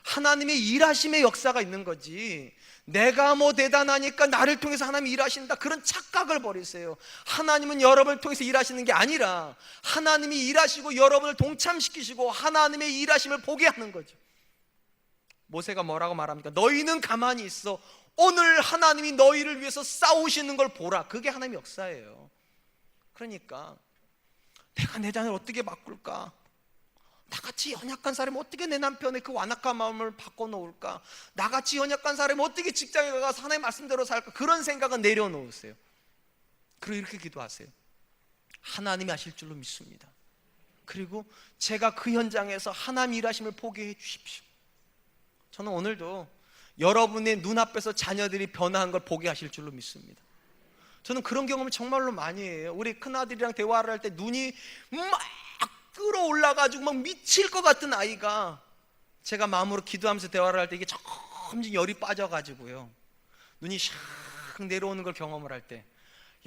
하나님의 일하심의 역사가 있는 거지, 내가 뭐 대단하니까 나를 통해서 하나님이 일하신다, 그런 착각을 버리세요. 하나님은 여러분을 통해서 일하시는 게 아니라 하나님이 일하시고 여러분을 동참시키시고 하나님의 일하심을 보게 하는 거죠. 모세가 뭐라고 말합니까? 너희는 가만히 있어. 오늘 하나님이 너희를 위해서 싸우시는 걸 보라. 그게 하나님의 역사예요. 그러니까 내가 내 자녀를 어떻게 바꿀까? 나같이 연약한 사람이 어떻게 내 남편의 그 완악한 마음을 바꿔놓을까? 나같이 연약한 사람이 어떻게 직장에 가서 하나님의 말씀대로 살까? 그런 생각은 내려놓으세요. 그리고 이렇게 기도하세요. 하나님이 하실 줄로 믿습니다. 그리고 제가 그 현장에서 하나님 일하심을 보게 해 주십시오. 저는 오늘도 여러분의 눈앞에서 자녀들이 변화한 걸 보게 하실 줄로 믿습니다. 저는 그런 경험을 정말로 많이 해요. 우리 큰아들이랑 대화를 할 때 눈이 막 끌어올라가지고 막 미칠 것 같은 아이가, 제가 마음으로 기도하면서 대화를 할 때 이게 점점 열이 빠져가지고요, 눈이 샥 내려오는 걸 경험을 할 때,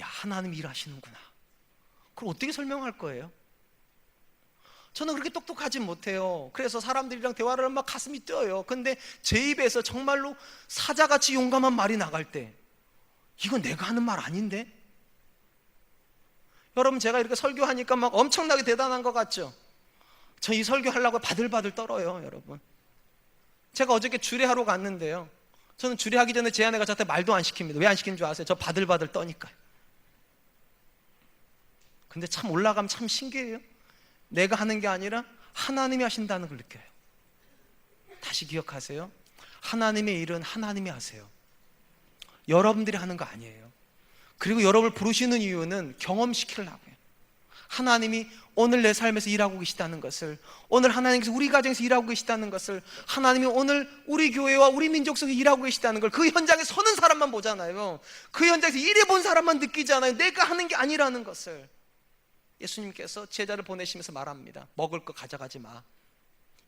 야, 하나님 일하시는구나. 그걸 어떻게 설명할 거예요? 저는 그렇게 똑똑하진 못해요. 그래서 사람들이랑 대화를 하면 막 가슴이 뛰어요. 근데 제 입에서 정말로 사자같이 용감한 말이 나갈 때, 이건 내가 하는 말 아닌데? 여러분, 제가 이렇게 설교하니까 막 엄청나게 대단한 것 같죠? 저 이 설교하려고 바들바들 떨어요, 여러분. 제가 어저께 주례하러 갔는데요, 저는 주례하기 전에 제 아내가 저한테 말도 안 시킵니다. 왜 안 시키는 줄 아세요? 저 바들바들 떠니까요. 근데 참 올라가면 참 신기해요. 내가 하는 게 아니라 하나님이 하신다는 걸 느껴요. 다시 기억하세요. 하나님의 일은 하나님이 하세요. 여러분들이 하는 거 아니에요. 그리고 여러분을 부르시는 이유는 경험시키려고요. 하나님이 오늘 내 삶에서 일하고 계시다는 것을, 오늘 하나님께서 우리 가정에서 일하고 계시다는 것을, 하나님이 오늘 우리 교회와 우리 민족 속에 일하고 계시다는 걸 그 현장에 서는 사람만 보잖아요. 그 현장에서 일해본 사람만 느끼잖아요. 내가 하는 게 아니라는 것을. 예수님께서 제자를 보내시면서 말합니다. 먹을 거 가져가지 마,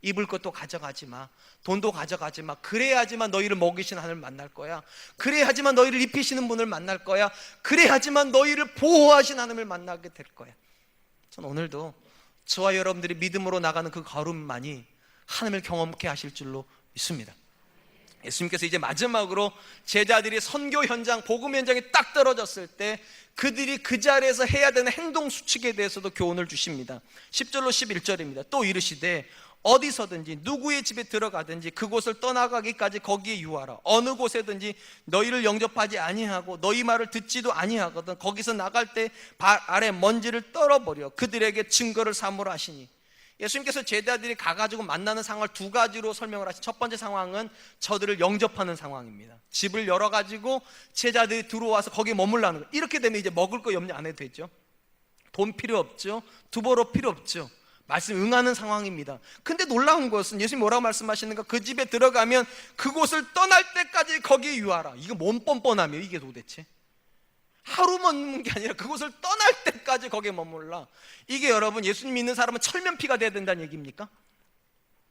입을 것도 가져가지 마, 돈도 가져가지 마. 그래야지만 너희를 먹이시는 하나님을 만날 거야. 그래야지만 너희를 입히시는 분을 만날 거야. 그래야지만 너희를 보호하시는 하나님을 만나게 될 거야. 전 오늘도 저와 여러분들이 믿음으로 나가는 그 걸음만이 하나님을 경험케 하실 줄로 믿습니다. 예수님께서 이제 마지막으로 제자들이 선교 현장, 복음 현장에 딱 떨어졌을 때 그들이 그 자리에서 해야 되는 행동 수칙에 대해서도 교훈을 주십니다. 10절로 11절입니다. 또 이르시되 어디서든지 누구의 집에 들어가든지 그곳을 떠나가기까지 거기에 유하라. 어느 곳에든지 너희를 영접하지 아니하고 너희 말을 듣지도 아니하거든 거기서 나갈 때 발 아래 먼지를 떨어버려 그들에게 증거를 삼으라 하시니. 예수님께서 제자들이 가가지고 만나는 상황을 두 가지로 설명을 하신. 첫 번째 상황은 저들을 영접하는 상황입니다. 집을 열어가지고 제자들이 들어와서 거기에 머물라는 거예요. 이렇게 되면 이제 먹을 거 염려 안 해도 되죠. 돈 필요 없죠. 두보로 필요 없죠. 말씀 응하는 상황입니다. 근데 놀라운 것은 예수님이 뭐라고 말씀하시는가? 그 집에 들어가면 그곳을 떠날 때까지 거기에 유하라. 이거 뭔 뻔뻔함이에요 이게 도대체? 하루 머무는 게 아니라 그곳을 떠날 때까지 거기에 머물라. 이게 여러분, 예수님 믿는 사람은 철면피가 돼야 된다는 얘기입니까?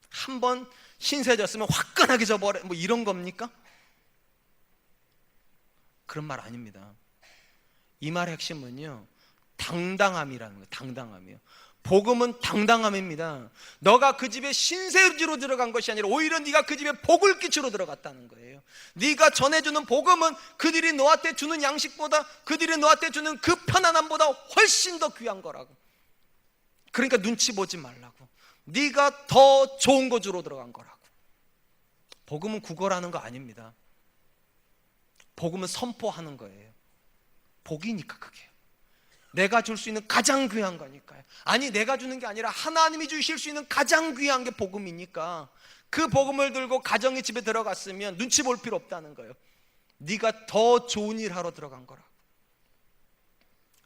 한번 신세졌으면 화끈하게 져버려, 뭐 이런 겁니까? 그런 말 아닙니다. 이 말의 핵심은요, 당당함이라는 거예요. 당당함이요. 복음은 당당함입니다. 너가 그 집에 신세지로 들어간 것이 아니라 오히려 네가 그 집에 복을 끼치러 들어갔다는 거예요. 네가 전해주는 복음은 그들이 너한테 주는 양식보다, 그들이 너한테 주는 그 편안함보다 훨씬 더 귀한 거라고. 그러니까 눈치 보지 말라고. 네가 더 좋은 거 주러 들어간 거라고. 복음은 구걸하는 거 아닙니다. 복음은 선포하는 거예요. 복이니까 그게 내가 줄 수 있는 가장 귀한 거니까요. 아니, 내가 주는 게 아니라 하나님이 주실 수 있는 가장 귀한 게 복음이니까 그 복음을 들고 가정의 집에 들어갔으면 눈치 볼 필요 없다는 거예요. 네가 더 좋은 일 하러 들어간 거라고.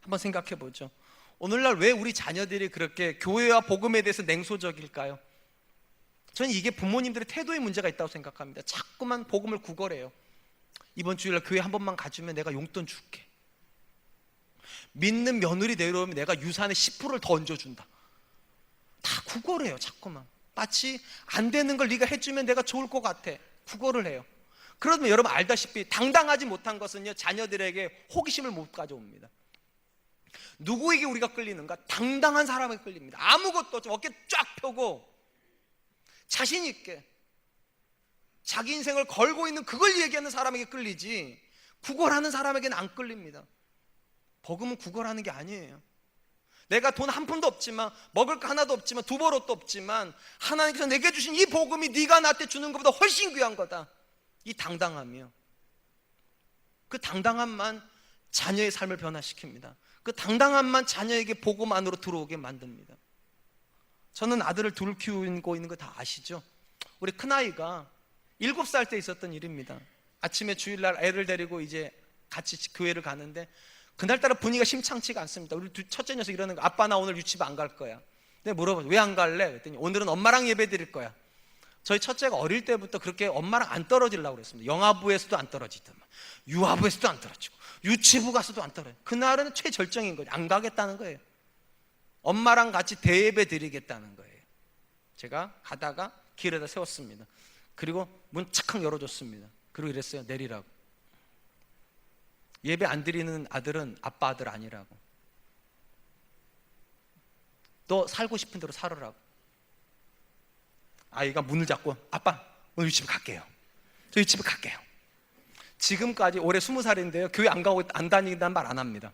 한번 생각해 보죠. 오늘날 왜 우리 자녀들이 그렇게 교회와 복음에 대해서 냉소적일까요? 저는 이게 부모님들의 태도에 문제가 있다고 생각합니다. 자꾸만 복음을 구걸해요. 이번 주일날 교회 한 번만 가주면 내가 용돈 줄게. 믿는 며느리 내려오면 내가 유산의 10%를 더 얹어준다. 다 구걸해요. 자꾸만 마치 안 되는 걸 네가 해주면 내가 좋을 것 같아. 구걸을 해요. 그러면 여러분 알다시피 당당하지 못한 것은요, 자녀들에게 호기심을 못 가져옵니다. 누구에게 우리가 끌리는가? 당당한 사람에게 끌립니다. 아무것도 없이 어깨 쫙 펴고 자신 있게 자기 인생을 걸고 있는 그걸 얘기하는 사람에게 끌리지, 구걸하는 사람에게는 안 끌립니다. 복음은 구걸하는 게 아니에요. 내가 돈 한 푼도 없지만, 먹을 거 하나도 없지만, 두 벌옷도 없지만 하나님께서 내게 주신 이 복음이 네가 나한테 주는 것보다 훨씬 귀한 거다. 이 당당함이요. 그 당당함만 자녀의 삶을 변화시킵니다. 그 당당함만 자녀에게 복음 안으로 들어오게 만듭니다. 저는 아들을 둘 키우고 있는 거 다 아시죠? 우리 큰아이가 7살 때 있었던 일입니다. 아침에 주일날 애를 데리고 이제 같이 교회를 가는데 그날따라 분위기가 심상치가 않습니다. 우리 첫째 녀석 이러는 거, 아빠 나 오늘 유치부 안 갈 거야. 내가 물어봐서 왜 안 갈래? 그랬더니 오늘은 엄마랑 예배 드릴 거야. 저희 첫째가 어릴 때부터 그렇게 엄마랑 안 떨어지려고 그랬습니다. 영아부에서도 안 떨어지더만, 유아부에서도 안 떨어지고, 유치부 가서도 안 떨어져. 그날은 최절정인 거죠. 안 가겠다는 거예요. 엄마랑 같이 대예배 드리겠다는 거예요. 제가 가다가 길에다 세웠습니다. 그리고 문 착착 열어줬습니다. 그리고 이랬어요. 내리라고. 예배 안 드리는 아들은 아빠 아들 아니라고. 너 살고 싶은 대로 살으라고. 아이가 문을 잡고 아빠 오늘 유치부 갈게요. 저 유치부 갈게요. 지금까지 올해 20살인데요 교회 안 가고 안 다니긴다는 말 안 합니다.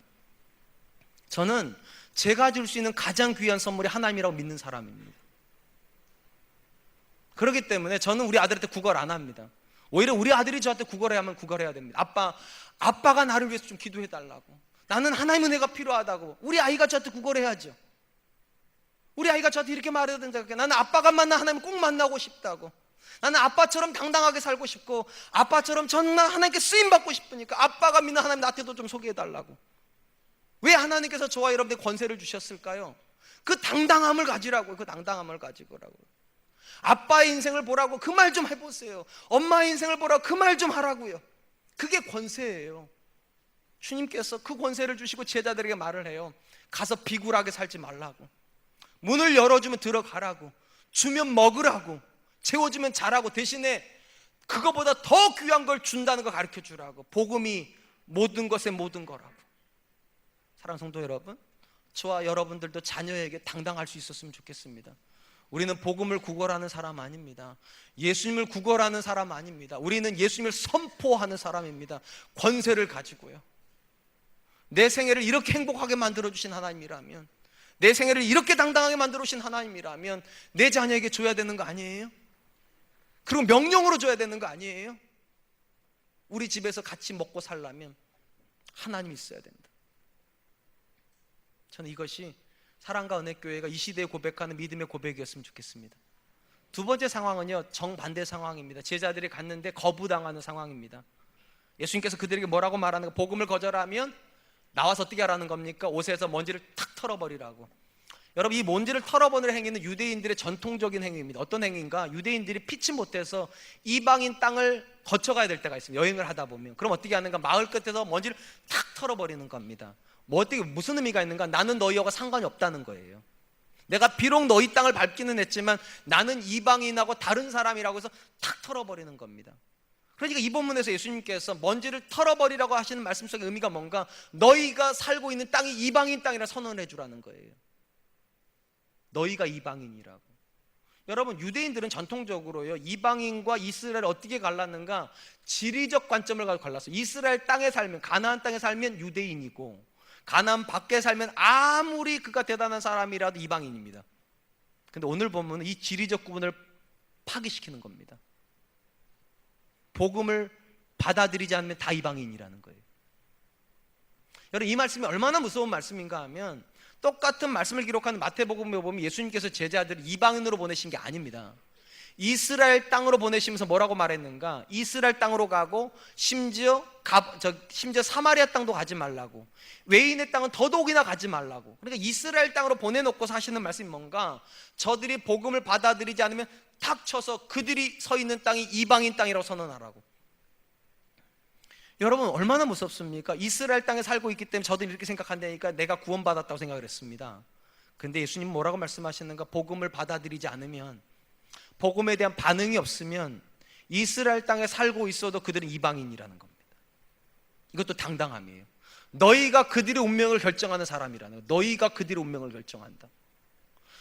저는 제가 줄 수 있는 가장 귀한 선물이 하나님이라고 믿는 사람입니다. 그렇기 때문에 저는 우리 아들한테 구걸 안 합니다. 오히려 우리 아들이 저한테 구걸해야 하면 구걸해야 됩니다. 아빠가 나를 위해서 좀 기도해 달라고. 나는 하나님의 은혜가 필요하다고. 우리 아이가 저한테 구걸해야죠. 우리 아이가 저한테 이렇게 말해야 된다고. 나는 아빠가 만나 하나님 꼭 만나고 싶다고. 나는 아빠처럼 당당하게 살고 싶고 아빠처럼 정말 하나님께 쓰임받고 싶으니까 아빠가 믿는 하나님 나한테도 좀 소개해 달라고. 왜 하나님께서 저와 여러분들에게 권세를 주셨을까요? 그 당당함을 가지라고요. 그 당당함을 가지고라고요. 아빠의 인생을 보라고 그 말 좀 해보세요. 엄마의 인생을 보라고 그 말 좀 하라고요. 그게 권세예요. 주님께서 그 권세를 주시고 제자들에게 말을 해요. 가서 비굴하게 살지 말라고. 문을 열어주면 들어가라고. 주면 먹으라고. 채워주면 자라고. 대신에 그거보다 더 귀한 걸 준다는 걸 가르쳐 주라고. 복음이 모든 것의 모든 거라고. 사랑하는 성도 여러분, 저와 여러분들도 자녀에게 당당할 수 있었으면 좋겠습니다. 우리는 복음을 구걸하는 사람 아닙니다. 예수님을 구걸하는 사람 아닙니다. 우리는 예수님을 선포하는 사람입니다. 권세를 가지고요. 내 생애를 이렇게 행복하게 만들어주신 하나님이라면, 내 생애를 이렇게 당당하게 만들어주신 하나님이라면 내 자녀에게 줘야 되는 거 아니에요? 그리고 명령으로 줘야 되는 거 아니에요? 우리 집에서 같이 먹고 살려면 하나님이 있어야 된다. 저는 이것이 사랑과 은혜교회가 이 시대에 고백하는 믿음의 고백이었으면 좋겠습니다. 두 번째 상황은요, 정반대 상황입니다. 제자들이 갔는데 거부당하는 상황입니다. 예수님께서 그들에게 뭐라고 말하는가? 복음을 거절하면 나와서 어떻게 하라는 겁니까? 옷에서 먼지를 탁 털어버리라고. 여러분, 이 먼지를 털어버리는 행위는 유대인들의 전통적인 행위입니다. 어떤 행위인가? 유대인들이 피치 못해서 이방인 땅을 거쳐가야 될 때가 있습니다. 여행을 하다 보면. 그럼 어떻게 하는가? 마을 끝에서 먼지를 탁 털어버리는 겁니다. 무슨 의미가 있는가? 나는 너희와 상관이 없다는 거예요. 내가 비록 너희 땅을 밟기는 했지만 나는 이방인하고 다른 사람이라고 해서 탁 털어버리는 겁니다. 그러니까 이 본문에서 예수님께서 먼지를 털어버리라고 하시는 말씀 속의 의미가 뭔가? 너희가 살고 있는 땅이 이방인 땅이라 선언을 해주라는 거예요. 너희가 이방인이라고. 여러분, 유대인들은 전통적으로요, 이방인과 이스라엘을 어떻게 갈랐는가? 지리적 관점을 가지고 갈랐어요. 이스라엘 땅에 살면, 가나안 땅에 살면 유대인이고, 가나안 밖에 살면 아무리 그가 대단한 사람이라도 이방인입니다. 근데 오늘 보면 이 지리적 구분을 파기시키는 겁니다. 복음을 받아들이지 않으면 다 이방인이라는 거예요. 여러분, 이 말씀이 얼마나 무서운 말씀인가 하면, 똑같은 말씀을 기록하는 마태복음에 보면 예수님께서 제자들을 이방인으로 보내신 게 아닙니다. 이스라엘 땅으로 보내시면서 뭐라고 말했는가? 이스라엘 땅으로 가고 심지어 사마리아 땅도 가지 말라고, 외인의 땅은 더더욱이나 가지 말라고. 그러니까 이스라엘 땅으로 보내놓고 하시는 말씀이 뭔가? 저들이 복음을 받아들이지 않으면 탁 쳐서 그들이 서 있는 땅이 이방인 땅이라고 선언하라고. 여러분, 얼마나 무섭습니까? 이스라엘 땅에 살고 있기 때문에 저들이 이렇게 생각한다니까 내가 구원받았다고 생각을 했습니다. 근데 예수님 뭐라고 말씀하시는가? 복음을 받아들이지 않으면, 복음에 대한 반응이 없으면 이스라엘 땅에 살고 있어도 그들은 이방인이라는 겁니다. 이것도 당당함이에요. 너희가 그들의 운명을 결정하는 사람이라는 거예요. 너희가 그들의 운명을 결정한다.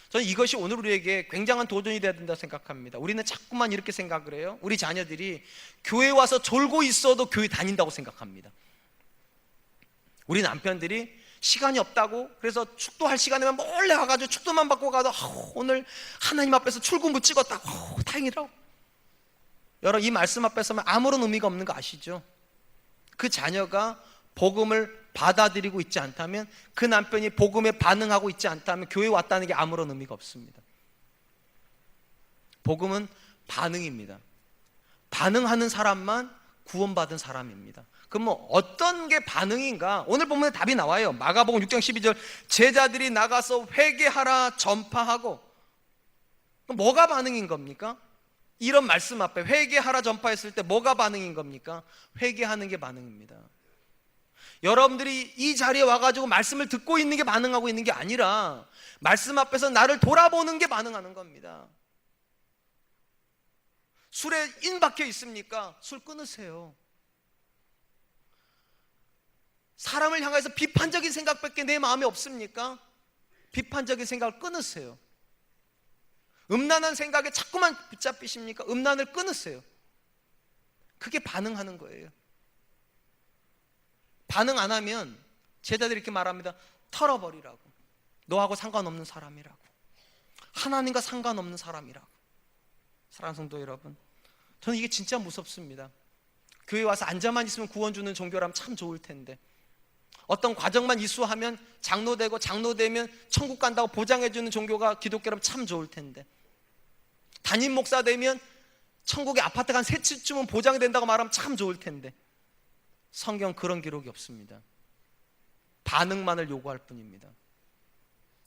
저는 이것이 오늘 우리에게 굉장한 도전이 되어야 된다고 생각합니다. 우리는 자꾸만 이렇게 생각을 해요. 우리 자녀들이 교회 와서 졸고 있어도 교회 다닌다고 생각합니다. 우리 남편들이 시간이 없다고, 그래서 축도할 시간에만 몰래 와가지고 축도만 받고 가도 오늘 하나님 앞에서 출근부 찍었다고, 다행이라고. 여러분, 이 말씀 앞에서는 아무런 의미가 없는 거 아시죠? 그 자녀가 복음을 받아들이고 있지 않다면, 그 남편이 복음에 반응하고 있지 않다면 교회 왔다는 게 아무런 의미가 없습니다. 복음은 반응입니다. 반응하는 사람만 구원받은 사람입니다. 그럼 뭐 어떤 게 반응인가? 오늘 본문에 답이 나와요. 마가복음 6장 12절, 제자들이 나가서 회개하라 전파하고. 뭐가 반응인 겁니까? 이런 말씀 앞에 회개하라 전파했을 때 뭐가 반응인 겁니까? 회개하는 게 반응입니다. 여러분들이 이 자리에 와가지고 말씀을 듣고 있는 게 반응하고 있는 게 아니라 말씀 앞에서 나를 돌아보는 게 반응하는 겁니다. 술에 인박혀 있습니까? 술 끊으세요. 사람을 향해서 비판적인 생각밖에 내 마음에 없습니까? 비판적인 생각을 끊으세요. 음란한 생각에 자꾸만 붙잡히십니까? 음란을 끊으세요. 그게 반응하는 거예요. 반응 안 하면 제자들이 이렇게 말합니다. 털어버리라고. 너하고 상관없는 사람이라고. 하나님과 상관없는 사람이라고. 사랑하는 성도 여러분, 저는 이게 진짜 무섭습니다. 교회 와서 앉아만 있으면 구원 주는 종교라면 참 좋을 텐데, 어떤 과정만 이수하면 장로되고 장로되면 천국 간다고 보장해 주는 종교가 기독교라면 참 좋을 텐데, 담임 목사 되면 천국의 아파트가 한 3채쯤은 보장이 된다고 말하면 참 좋을 텐데, 성경 그런 기록이 없습니다. 반응만을 요구할 뿐입니다.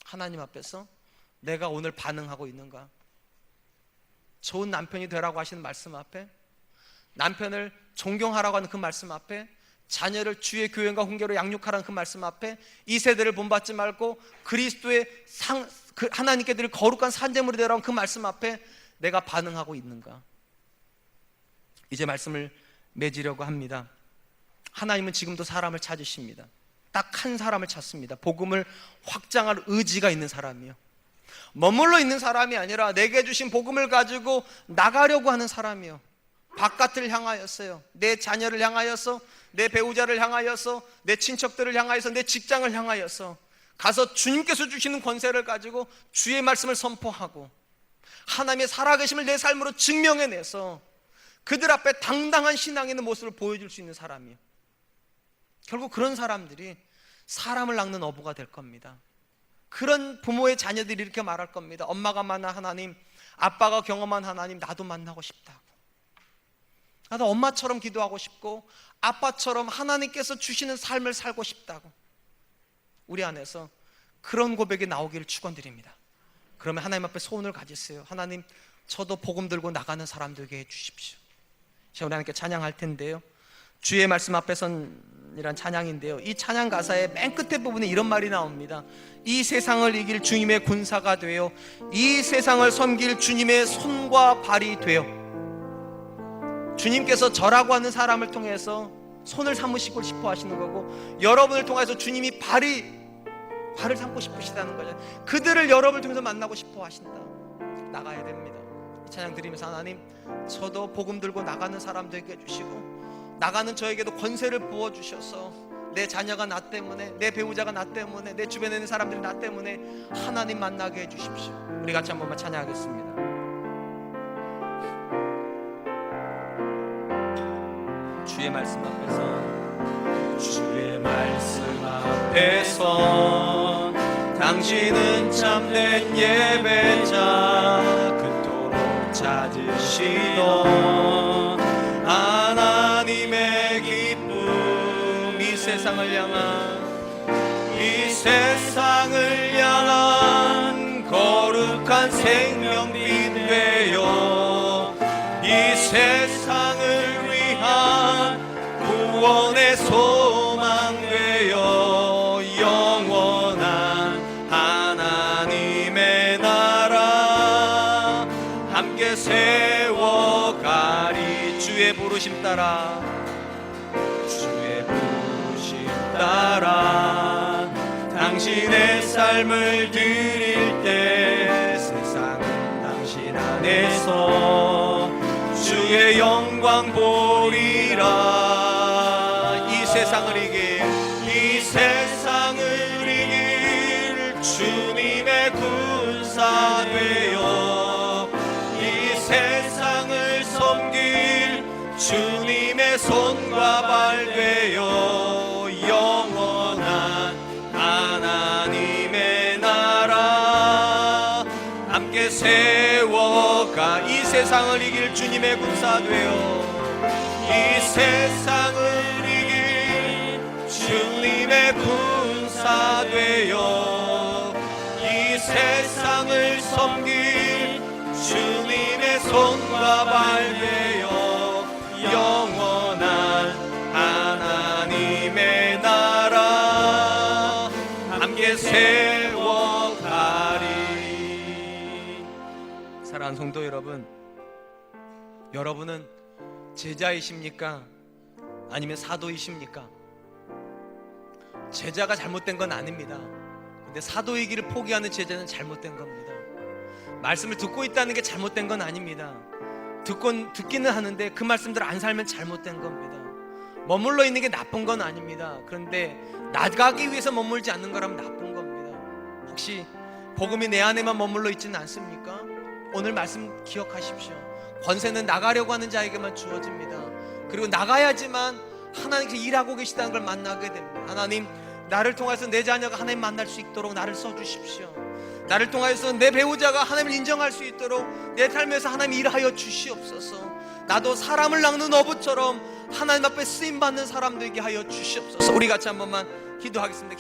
하나님 앞에서 내가 오늘 반응하고 있는가? 좋은 남편이 되라고 하시는 말씀 앞에, 남편을 존경하라고 하는 그 말씀 앞에, 자녀를 주의 교훈과 훈계로 양육하라는 그 말씀 앞에, 이 세대를 본받지 말고 그리스도의 하나님께 드릴 거룩한 산재물이 되라는 그 말씀 앞에 내가 반응하고 있는가? 이제 말씀을 맺으려고 합니다. 하나님은 지금도 사람을 찾으십니다. 딱 한 사람을 찾습니다. 복음을 확장할 의지가 있는 사람이요, 머물러 있는 사람이 아니라 내게 주신 복음을 가지고 나가려고 하는 사람이요, 바깥을 향하여서요, 내 자녀를 향하여서, 내 배우자를 향하여서, 내 친척들을 향하여서, 내 직장을 향하여서 가서 주님께서 주시는 권세를 가지고 주의 말씀을 선포하고 하나님의 살아계심을 내 삶으로 증명해내서 그들 앞에 당당한 신앙에 있는 모습을 보여줄 수 있는 사람이요, 결국 그런 사람들이 사람을 낚는 어부가 될 겁니다. 그런 부모의 자녀들이 이렇게 말할 겁니다. 엄마가 만난 하나님, 아빠가 경험한 하나님, 나도 만나고 싶다고. 나도 엄마처럼 기도하고 싶고 아빠처럼 하나님께서 주시는 삶을 살고 싶다고. 우리 안에서 그런 고백이 나오기를 축원드립니다. 그러면 하나님 앞에 소원을 가지세요. 하나님, 저도 복음 들고 나가는 사람 되게 해주십시오. 제가 우리 하나님께 찬양할 텐데요, 주의 말씀 앞에선이란 찬양인데요, 이 찬양 가사의 맨 끝에 부분에 이런 말이 나옵니다. 이 세상을 이길 주님의 군사가 되어 이 세상을 섬길 주님의 손과 발이 되어. 주님께서 저라고 하는 사람을 통해서 손을 삼으시고 싶어 하시는 거고, 여러분을 통해서 주님이 발을 삼고 싶으시다는 거죠. 그들을 여러분을 통해서 만나고 싶어 하신다. 나가야 됩니다. 이 찬양 드리면서 하나님, 저도 복음 들고 나가는 사람 되게 해주시고 나가는 저에게도 권세를 부어주셔서 내 자녀가 나 때문에, 내 배우자가 나 때문에, 내 주변에 있는 사람들이 나 때문에 하나님 만나게 해주십시오. 우리 같이 한 번만 찬양하겠습니다. 주의 말씀 앞에서, 주의 말씀 앞에서 당신은 참된 예배자, 그토록 찾으시던 하나님의 기쁨, 이 세상을 향한 거룩한 생명빛 되어 이 세상을 위한 구원의 소망 되어 영원한 하나님의 나라 함께 세워가리. 주의 부르심 따라, 주의 부르심 따라 당신의 삶을 드릴 때 세상은 당신 안에서 주의 영광 보리라. 이 세상을 이길 주님의 군사 되어 이 세상을 섬길 주님의 손과 발 되어 세상을 이길 주님의 군사 되어 이 세상을 이길 주님의 군사 되어 이 세상을 섬길 주님의 손과 발 되어 영원한 하나님의 나라 함께 세워가리. 사랑하는 성도 여러분, 여러분은 제자이십니까? 아니면 사도이십니까? 제자가 잘못된 건 아닙니다. 근데 사도이기를 포기하는 제자는 잘못된 겁니다. 말씀을 듣고 있다는 게 잘못된 건 아닙니다. 듣기는 하는데 그 말씀대로 안 살면 잘못된 겁니다. 머물러 있는 게 나쁜 건 아닙니다. 그런데 나가기 위해서 머물지 않는 거라면 나쁜 겁니다. 혹시 복음이 내 안에만 머물러 있지는 않습니까? 오늘 말씀 기억하십시오. 권세는 나가려고 하는 자에게만 주어집니다. 그리고 나가야지만 하나님께서 일하고 계시다는 걸 만나게 됩니다. 하나님, 나를 통해서 내 자녀가 하나님 만날 수 있도록 나를 써주십시오. 나를 통해서 내 배우자가 하나님을 인정할 수 있도록 내 삶에서 하나님 일하여 주시옵소서. 나도 사람을 낚는 어부처럼 하나님 앞에 쓰임받는 사람 되게 하여 주시옵소서. 우리 같이 한 번만 기도하겠습니다.